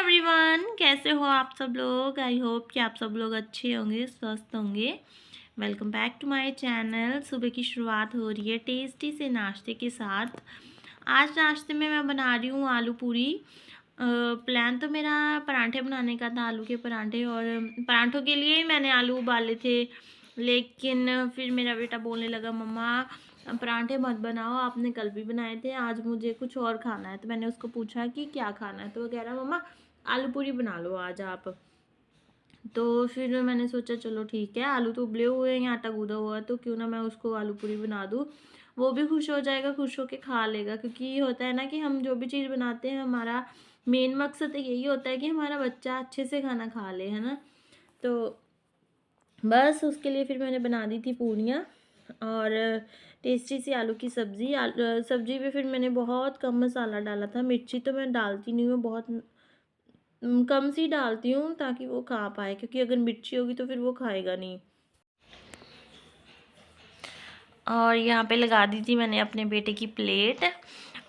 Everyone, कैसे हो आप सब लोग। आई होप कि आप सब लोग अच्छे होंगे, स्वस्थ होंगे। Welcome back to my channel. सुबह की शुरुआत हो रही है टेस्टी से नाश्ते के साथ। आज नाश्ते में मैं बना रही हूँ आलू पूरी। प्लान तो मेरा पराठे बनाने का था, आलू के पराठे, और पराठों के लिए ही मैंने आलू उबाले थे। लेकिन फिर मेरा बेटा बोलने लगा, मम्मा पराठे मत बनाओ, आपने कल भी बनाए थे, आज मुझे कुछ और खाना है। तो मैंने उसको पूछा कि क्या खाना है, तो वो कह रहा, मम्मा आलू पूरी बना लो आज आप। तो फिर मैंने सोचा चलो ठीक है, आलू तो उबले हुए हैं, आटा गूंदा हुआ है, तो क्यों ना मैं उसको आलू पूरी बना दूँ। वो भी खुश हो जाएगा, खुश होके खा लेगा। क्योंकि ये होता है ना कि हम जो भी चीज़ बनाते हैं, हमारा मेन मकसद यही होता है कि हमारा बच्चा अच्छे से खाना खा ले, है ना। तो बस उसके लिए फिर मैंने बना दी थी पूरियाँ और टेस्टी सी आलू की सब्ज़ी। सब्ज़ी में फिर मैंने बहुत कम मसाला डाला था। मिर्ची तो मैं डालती नहीं हूँ, बहुत कम सी डालती हूँ ताकि वो खा पाए, क्योंकि अगर मिर्ची होगी तो फिर वो खाएगा नहीं। और यहाँ पे लगा दी थी मैंने अपने बेटे की प्लेट,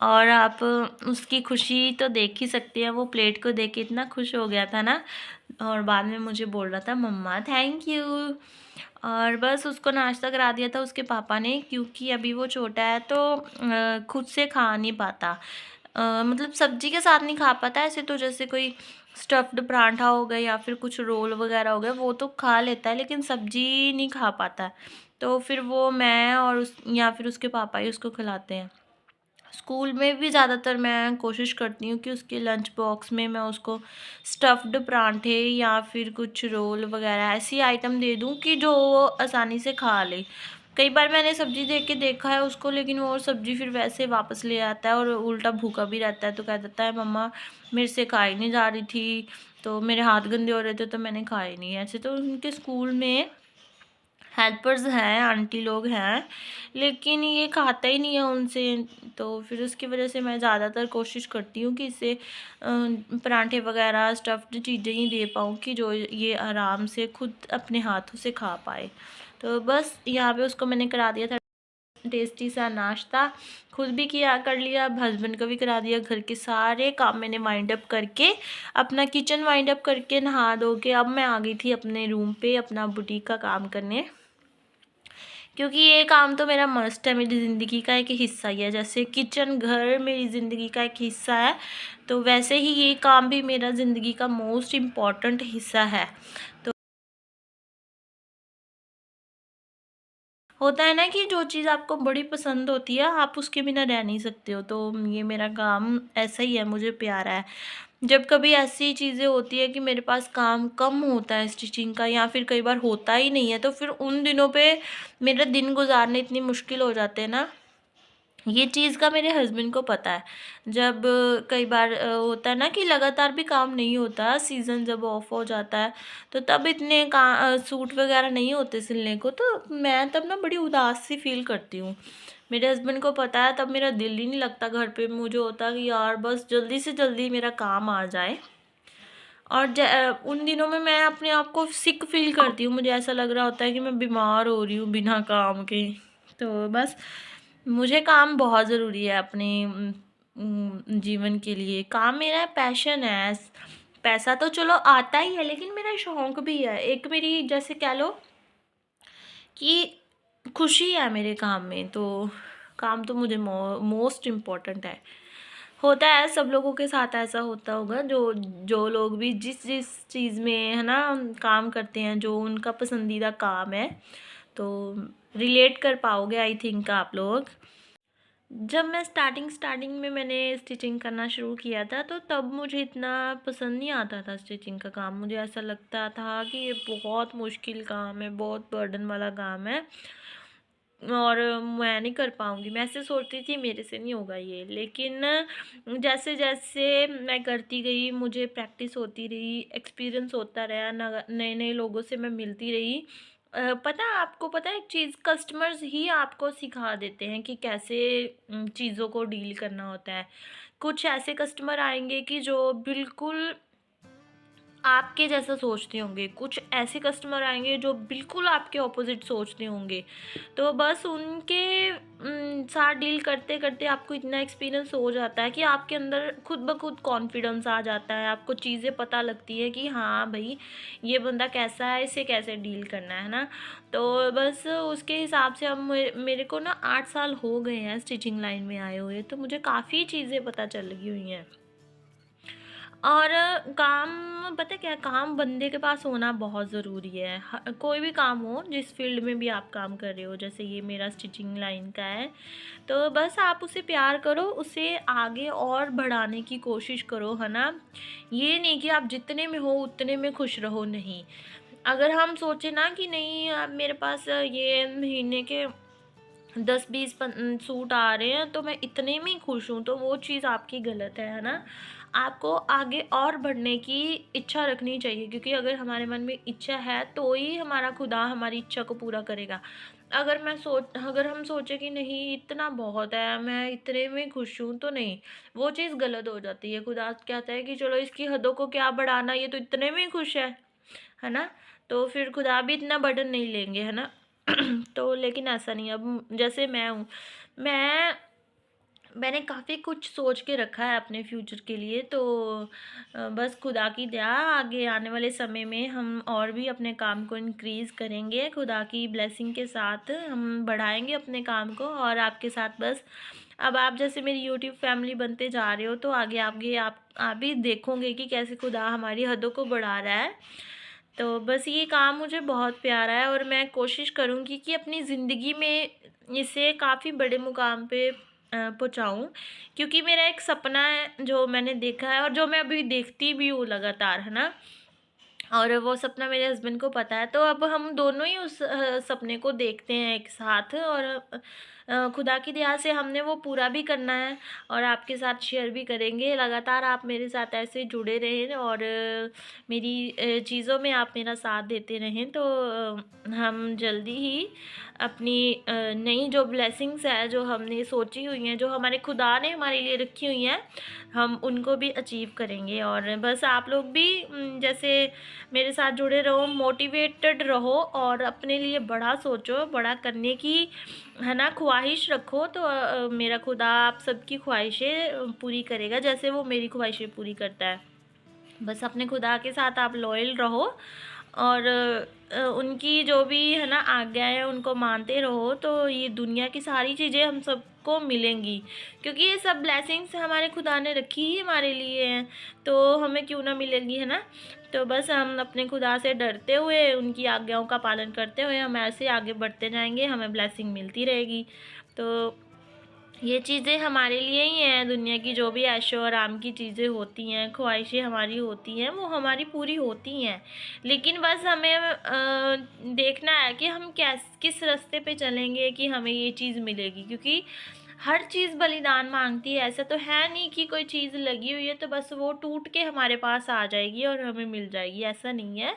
और आप उसकी खुशी तो देख ही सकते हैं। वो प्लेट को देख के इतना खुश हो गया था ना, और बाद में मुझे बोल रहा था, मम्मा थैंक यू। और बस उसको नाश्ता करा दिया था उसके पापा ने, क्योंकि अभी वो छोटा है तो खुद से खा नहीं पाता। मतलब सब्जी के साथ नहीं खा पाता। ऐसे तो जैसे कोई स्टफ्ड पराठा हो गया या फिर कुछ रोल वगैरह हो गया, वो तो खा लेता है, लेकिन सब्जी नहीं खा पाता। तो फिर वो मैं और उस या फिर उसके पापा ही उसको खिलाते हैं। स्कूल में भी ज़्यादातर मैं कोशिश करती हूँ कि उसके लंच बॉक्स में मैं उसको स्टफ़्ड पराठे या फिर कुछ रोल वगैरह ऐसी आइटम दे दूँ कि जो वो आसानी से खा ले। कई बार मैंने सब्ज़ी दे के देखा है उसको, लेकिन वो सब्ज़ी फिर वैसे वापस ले आता है और उल्टा भूखा भी रहता है। तो कह देता है, मम्मा मेरे से खाई नहीं जा रही थी, तो मेरे हाथ गंदे हो रहे थे तो मैंने खाए नहीं। ऐसे तो उनके स्कूल में हेल्पर्स हैं, आंटी लोग हैं, लेकिन ये खाता ही नहीं है उनसे। तो फिर उसकी वजह से मैं ज़्यादातर कोशिश करती हूँ कि इसे पराठे वगैरह स्टफ़्ड चीज़ें ही दे पाऊँ कि जो ये आराम से खुद अपने हाथों से खा पाए। तो बस यहाँ पे उसको मैंने करा दिया था टेस्टी सा नाश्ता। खुद भी किया कर लिया, अब हस्बैंड को भी करा दिया। घर के सारे काम मैंने वाइंड अप करके, अपना किचन वाइंड अप करके, नहा धो के अब मैं आ गई थी अपने रूम पे अपना बुटीक का काम करने। क्योंकि ये काम तो मेरा मस्ट है, मेरी ज़िंदगी का एक हिस्सा ही है। जैसे किचन घर मेरी ज़िंदगी का एक हिस्सा है, तो वैसे ही ये काम भी मेरा ज़िंदगी का मोस्ट इम्पॉर्टेंट हिस्सा है। तो होता है ना कि जो चीज़ आपको बड़ी पसंद होती है, आप उसके बिना रह नहीं सकते हो। तो ये मेरा काम ऐसा ही है, मुझे प्यारा है। जब कभी ऐसी चीज़ें होती है कि मेरे पास काम कम होता है स्टिचिंग का, या फिर कई बार होता ही नहीं है, तो फिर उन दिनों पे मेरा दिन गुजारने इतनी मुश्किल हो जाते हैं ना। ये चीज़ का मेरे हस्बैंड को पता है। जब कई बार होता है ना कि लगातार भी काम नहीं होता, सीज़न जब ऑफ हो जाता है, तो तब इतने सूट वगैरह नहीं होते सिलने को, तो मैं तब ना बड़ी उदास सी फ़ील करती हूँ। मेरे हस्बैंड को पता है, तब मेरा दिल ही नहीं लगता घर पे। मुझे होता है कि यार बस जल्दी से जल्दी मेरा काम आ जाए। और उन दिनों में मैं अपने आप को सिक फ़ील करती हूँ। मुझे ऐसा लग रहा होता है कि मैं बीमार हो रही हूँ बिना काम के। तो बस मुझे काम बहुत ज़रूरी है अपने जीवन के लिए। काम मेरा पैशन है। पैसा तो चलो आता ही है, लेकिन मेरा शौक भी है। एक मेरी जैसे कह लो कि खुशी है मेरे काम में। तो काम तो मुझे मोस्ट इम्पोर्टेंट है। होता है सब लोगों के साथ ऐसा होता होगा, जो जो लोग भी जिस जिस चीज़ में है ना काम करते हैं, जो उनका पसंदीदा काम है, तो रिलेट कर पाओगे आई थिंक आप लोग। जब मैं स्टार्टिंग में मैंने स्टिचिंग करना शुरू किया था, तो तब मुझे इतना पसंद नहीं आता था स्टिचिंग का काम। मुझे ऐसा लगता था कि ये बहुत मुश्किल काम है, बहुत बर्डन वाला काम है, और मैं नहीं कर पाऊँगी। मैं ऐसे सोचती थी मेरे से नहीं होगा ये। लेकिन जैसे जैसे मैं करती गई, मुझे प्रैक्टिस होती रही, एक्सपीरियंस होता रहा, नए नए लोगों से मैं मिलती रही। पता है आपको, पता है एक चीज़, कस्टमर्स ही आपको सिखा देते हैं कि कैसे चीज़ों को डील करना होता है। कुछ ऐसे कस्टमर आएंगे कि जो बिल्कुल आपके जैसा सोचते होंगे, कुछ ऐसे कस्टमर आएँगे जो बिल्कुल आपके ऑपोज़िट सोचते होंगे। तो बस उनके साथ डील करते-करते आपको इतना एक्सपीरियंस हो जाता है कि आपके अंदर खुद ब खुद कॉन्फिडेंस आ जाता है। आपको चीज़ें पता लगती है कि हाँ भई, ये बंदा कैसा है, इसे कैसे डील करना है ना? तो बस उसके हिसाब से अब मेरे को ना 8 साल हो गए हैं स्टिचिंग लाइन में आए हुए, तो मुझे काफ़ी चीज़ें पता चल गई हुई हैं। और काम पता है क्या है, काम बंदे के पास होना बहुत ज़रूरी है। कोई भी काम हो, जिस फील्ड में भी आप काम कर रहे हो, जैसे ये मेरा स्टिचिंग लाइन का है, तो बस आप उसे प्यार करो, उसे आगे और बढ़ाने की कोशिश करो, है ना? ये नहीं कि आप जितने में हो उतने में खुश रहो, नहीं। अगर हम सोचे ना कि नहीं, अब मेरे पास ये महीने के 10-20 सूट आ रहे हैं तो मैं इतने में ही खुश हूँ, तो वो चीज़ आपकी गलत है ना? आपको आगे और बढ़ने की इच्छा रखनी चाहिए, क्योंकि अगर हमारे मन में इच्छा है तो ही हमारा खुदा हमारी इच्छा को पूरा करेगा। अगर हम सोचे कि नहीं इतना बहुत है, मैं इतने में खुश हूँ, तो नहीं, वो चीज़ गलत हो जाती है। खुदा कहता है कि चलो इसकी हदों को क्या बढ़ाना, ये तो इतने में ही खुश है ना? तो फिर खुदा भी इतना बर्डन नहीं लेंगे, है ना? तो लेकिन ऐसा नहीं है। अब जैसे मैं हूँ, मैं मैंने काफ़ी कुछ सोच के रखा है अपने फ्यूचर के लिए, तो बस खुदा की दया, आगे आने वाले समय में हम और भी अपने काम को इंक्रीज़ करेंगे। खुदा की ब्लेसिंग के साथ हम बढ़ाएँगे अपने काम को, और आपके साथ बस अब आप जैसे मेरी यूट्यूब फैमिली बनते जा रहे हो, तो आगे आप भी देखोगे कि कैसे खुदा हमारी हदों को बढ़ा रहा है। तो बस ये काम मुझे बहुत प्यारा है, और मैं कोशिश करूँगी कि अपनी ज़िंदगी में इसे काफ़ी बड़े मुकाम पे पहुँचाऊँ, क्योंकि मेरा एक सपना है जो मैंने देखा है और जो मैं अभी देखती भी हूँ लगातार, है ना? और वो सपना मेरे हस्बैंड को पता है, तो अब हम दोनों ही उस सपने को देखते हैं एक साथ, और खुदा की दया से हमने वो पूरा भी करना है और आपके साथ शेयर भी करेंगे। लगातार आप मेरे साथ ऐसे जुड़े रहें, और मेरी चीज़ों में आप मेरा साथ देते रहें, तो हम जल्दी ही अपनी नई जो ब्लेसिंग्स है, जो हमने सोची हुई हैं, जो हमारे खुदा ने हमारे लिए रखी हुई हैं, हम उनको भी अचीव करेंगे। और बस आप लोग भी जैसे मेरे साथ जुड़े रहो, मोटिवेटेड रहो, और अपने लिए बड़ा सोचो, बड़ा करने की, है ना, ख्वाहिश रखो, तो मेरा खुदा आप सबकी ख्वाहिशें पूरी करेगा, जैसे वो मेरी ख्वाहिशें पूरी करता है। बस अपने खुदा के साथ आप लॉयल रहो, और उनकी जो भी है ना आज्ञा है उनको मानते रहो, तो ये दुनिया की सारी चीज़ें हम सबको मिलेंगी, क्योंकि ये सब ब्लेसिंग्स हमारे खुदा ने रखी ही हमारे लिए हैं, तो हमें क्यों ना मिलेंगी, है ना? तो बस हम अपने खुदा से डरते हुए, उनकी आज्ञाओं का पालन करते हुए हम ऐसे आगे बढ़ते जाएंगे, हमें ब्लेसिंग मिलती रहेगी। तो ये चीज़ें हमारे लिए ही हैं, दुनिया की जो भी ऐशो आराम की चीज़ें होती हैं, ख्वाहिशें हमारी होती हैं, वो हमारी पूरी होती हैं। लेकिन बस हमें देखना है कि हम किस रास्ते पे चलेंगे कि हमें ये चीज़ मिलेगी, क्योंकि हर चीज़ बलिदान माँगती है। ऐसा तो है नहीं कि कोई चीज़ लगी हुई है तो बस वो टूट के हमारे पास आ जाएगी और हमें मिल जाएगी, ऐसा नहीं है।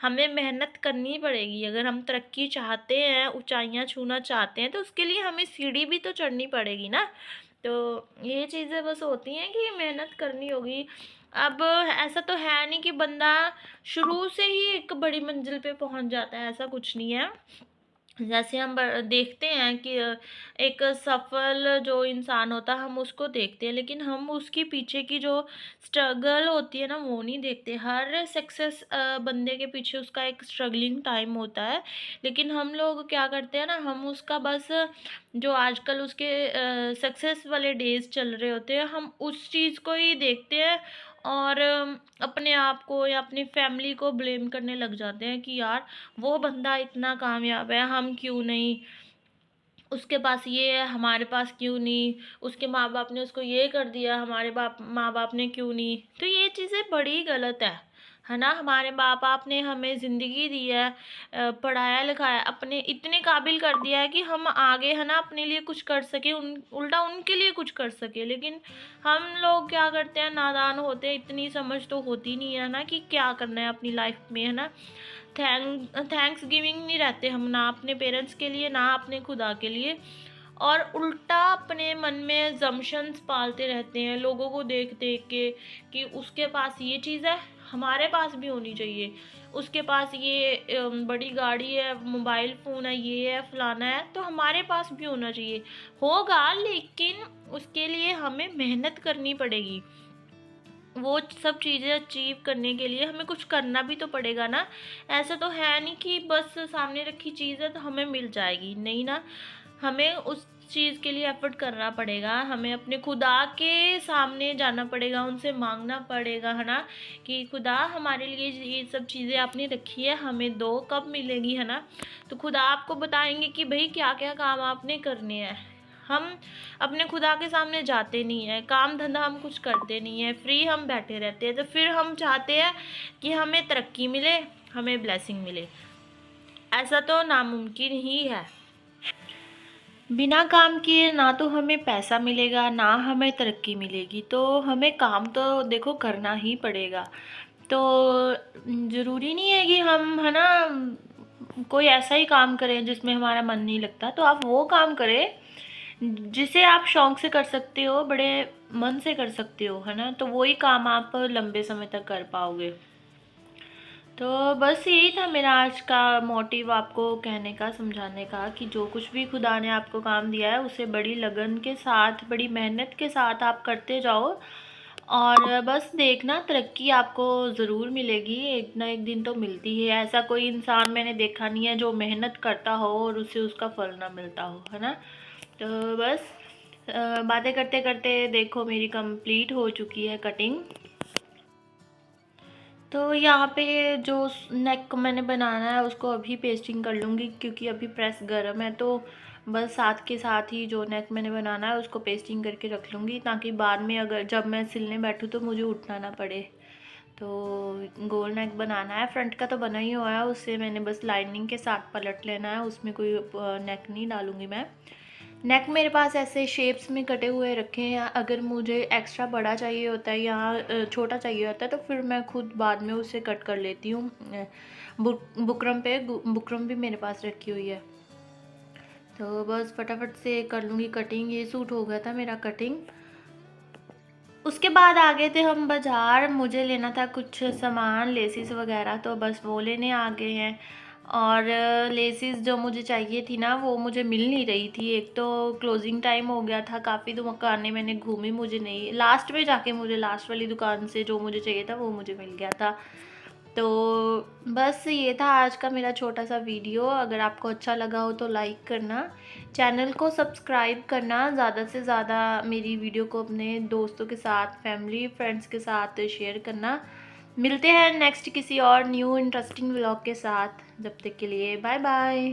हमें मेहनत करनी पड़ेगी। अगर हम तरक्की चाहते हैं, ऊँचाइयाँ छूना चाहते हैं, तो उसके लिए हमें सीढ़ी भी तो चढ़नी पड़ेगी ना। तो ये चीज़ें बस होती हैं कि मेहनत करनी होगी। अब ऐसा तो है नहीं कि बंदा शुरू से ही एक बड़ी मंज़िल पे पहुँच जाता है, ऐसा कुछ नहीं है। जैसे हम देखते हैं कि एक सफल जो इंसान होता है, हम उसको देखते हैं, लेकिन हम उसकी पीछे की जो स्ट्रगल होती है ना, वो नहीं देखते। हर सक्सेस बंदे के पीछे उसका एक स्ट्रगलिंग टाइम होता है, लेकिन हम लोग क्या करते हैं ना, हम उसका बस जो आजकल उसके सक्सेस वाले डेज चल रहे होते हैं, हम उस चीज़ को ही देखते हैं, और अपने आप को या अपनी फैमिली को ब्लेम करने लग जाते हैं कि यार वो बंदा इतना कामयाब है, हम क्यों नहीं, उसके पास ये है, हमारे पास क्यों नहीं, उसके माँ-बाप ने उसको ये कर दिया, हमारे माँ-बाप ने क्यों नहीं। तो ये चीज़ें बड़ी गलत है ना? हमारे माँ-बाप ने हमें ज़िंदगी दी है, पढ़ाया-लिखाया, अपने इतने काबिल कर दिया है कि हम आगे है ना अपने लिए कुछ कर सकें, उल्टा उनके लिए कुछ कर सकें। लेकिन हम लोग क्या करते हैं, नादान होते हैं, इतनी समझ तो होती नहीं है ना कि क्या करना है अपनी लाइफ में, है ना? थैंक्स गिविंग नहीं रहते हम, ना अपने पेरेंट्स के लिए, ना अपने खुदा के लिए। और उल्टा अपने मन में जम्पशंस पालते रहते हैं लोगों को देख देख के कि उसके पास ये चीज़ है, हमारे पास भी होनी चाहिए। उसके पास ये बड़ी गाड़ी है, मोबाइल फ़ोन है, ये है, फलाना है, तो हमारे पास भी होना चाहिए। होगा, लेकिन उसके लिए हमें मेहनत करनी पड़ेगी। वो सब चीज़ें अचीव करने के लिए हमें कुछ करना भी तो पड़ेगा ना। ऐसा तो है नहीं कि बस सामने रखी चीज़ है तो हमें मिल जाएगी, नहीं ना। हमें उस चीज़ के लिए एफ़र्ट करना पड़ेगा, हमें अपने खुदा के सामने जाना पड़ेगा, उनसे माँगना पड़ेगा, है ना, कि खुदा हमारे लिए ये सब चीज़ें आपने रखी है, हमें दो, कब मिलेगी, है ना। तो खुदा आपको बताएँगे कि भई क्या-क्या काम आपने करने हैं। हम अपने खुदा के सामने जाते नहीं हैं, काम धंधा हम कुछ करते नहीं हैं, फ्री हम बैठे रहते हैं, तो फिर हम चाहते हैं कि हमें तरक्की मिले, हमें ब्लेसिंग मिले। ऐसा तो नामुमकिन ही है। बिना काम किए ना तो हमें पैसा मिलेगा, ना हमें तरक्की मिलेगी, तो हमें काम तो देखो करना ही पड़ेगा। तो ज़रूरी नहीं है कि हम, है ना, कोई ऐसा ही काम करें जिसमें हमारा मन नहीं लगता, तो आप वो काम करें जिसे आप शौक से कर सकते हो, बड़े मन से कर सकते हो, है ना, तो वही काम आप लंबे समय तक कर पाओगे। तो बस यही था मेरा आज का मोटिव आपको कहने का, समझाने का, कि जो कुछ भी खुदा ने आपको काम दिया है उसे बड़ी लगन के साथ, बड़ी मेहनत के साथ आप करते जाओ, और बस देखना तरक्की आपको ज़रूर मिलेगी, एक ना एक दिन तो मिलती है। ऐसा कोई इंसान मैंने देखा नहीं है जो मेहनत करता हो और उसे उसका फल ना मिलता हो, है ना। तो बस बातें करते करते देखो मेरी कंप्लीट हो चुकी है कटिंग। तो यहाँ पे जो नेक मैंने बनाना है उसको अभी पेस्टिंग कर लूँगी, क्योंकि अभी प्रेस गर्म है, तो बस साथ के साथ ही जो नेक मैंने बनाना है उसको पेस्टिंग करके रख लूँगी, ताकि बाद में अगर जब मैं सिलने बैठूँ तो मुझे उठना ना पड़े। तो गोल नेक बनाना है, फ्रंट का तो बना ही हुआ है, उससे मैंने बस लाइनिंग के साथ पलट लेना है, उसमें कोई नेक नहीं डालूँगी मैं। नेक मेरे पास ऐसे शेप्स में कटे हुए रखे हैं, अगर मुझे एक्स्ट्रा बड़ा चाहिए होता है या छोटा चाहिए होता है तो फिर मैं खुद बाद में उसे कट कर लेती हूँ। बुकरम भी मेरे पास रखी हुई है। तो बस फटाफट से कर लूँगी कटिंग। ये सूट हो गया था मेरा कटिंग। उसके बाद आ गए थे हम बाज़ार, मुझे लेना था कुछ सामान, लेसिस वगैरह, तो बस वो लेने आ गए हैं। और लेसिस जो मुझे चाहिए थी ना वो मुझे मिल नहीं रही थी। एक तो क्लोजिंग टाइम हो गया था, काफ़ी दुकानें मैंने घूमी, मुझे नहीं, लास्ट में जाके मुझे लास्ट वाली दुकान से जो मुझे चाहिए था वो मुझे मिल गया था। तो बस ये था आज का मेरा छोटा सा वीडियो। अगर आपको अच्छा लगा हो तो लाइक करना, चैनल को सब्सक्राइब करना, ज़्यादा से ज़्यादा मेरी वीडियो को अपने दोस्तों के साथ, फैमिली फ्रेंड्स के साथ शेयर करना। मिलते हैं नेक्स्ट किसी और न्यू इंटरेस्टिंग व्लॉग के साथ, जब तक के लिए बाय बाय।